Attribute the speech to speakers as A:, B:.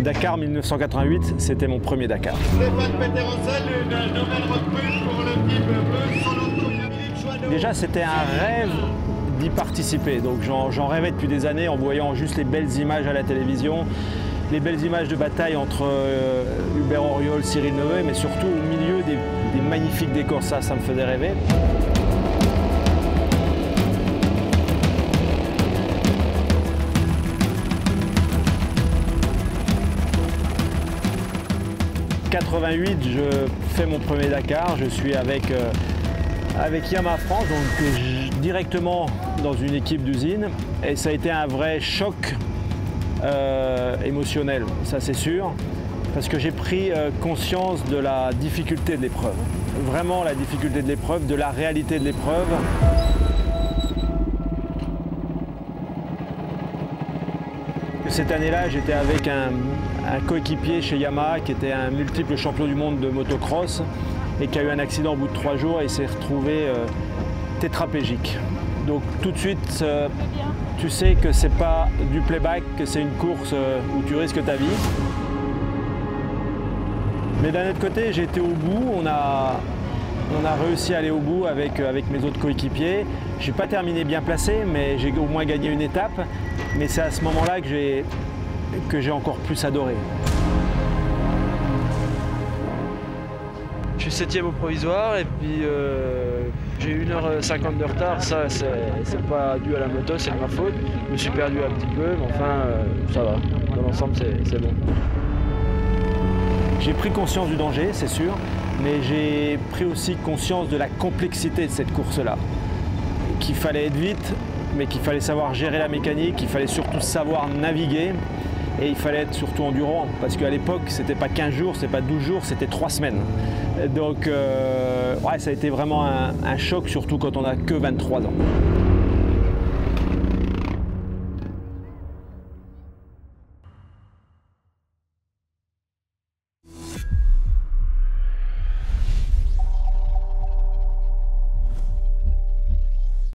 A: Dakar 1988, c'était mon premier Dakar.
B: Stéphane Péteroncel, une nouvelle recrue pour l'équipe bleue, son auto Philippe Joanneau.
A: Déjà, c'était un rêve d'y participer. Donc j'en rêvais depuis des années en voyant juste les belles images à la télévision, les belles images de bataille entre Hubert Auriol, Cyril Neveu, mais surtout au milieu des magnifiques décors. Ça me faisait rêver. En 88, je fais mon premier Dakar. Je suis avec Yamaha France, donc directement dans une équipe d'usine. Et ça a été un vrai choc émotionnel, ça c'est sûr, parce que j'ai pris conscience de la difficulté de l'épreuve. Vraiment la difficulté de l'épreuve, de la réalité de l'épreuve. Cette année-là, j'étais avec un coéquipier chez Yamaha qui était un multiple champion du monde de motocross et qui a eu un accident au bout de 3 jours et s'est retrouvé tétraplégique. Donc tout de suite, tu sais que c'est pas du playback, que c'est une course où tu risques ta vie. Mais d'un autre côté, j'ai été au bout, on a réussi à aller au bout avec mes autres coéquipiers. Je n'ai pas terminé bien placé, mais j'ai au moins gagné une étape. Mais c'est à ce moment-là que j'ai encore plus adoré.
C: Je suis 7e au provisoire et puis j'ai 1h50 de retard. Ça, c'est pas dû à la moto, c'est de ma faute. Je me suis perdu un petit peu, mais enfin, ça va. Dans l'ensemble, c'est bon.
A: J'ai pris conscience du danger, c'est sûr, mais j'ai pris aussi conscience de la complexité de cette course-là. Qu'il fallait être vite, mais qu'il fallait savoir gérer la mécanique, qu'il fallait surtout savoir naviguer et il fallait être surtout endurant parce qu'à l'époque, c'était pas 15 jours, c'était pas 12 jours, c'était 3 semaines. Donc ouais, ça a été vraiment un choc, surtout quand on n'a que 23 ans.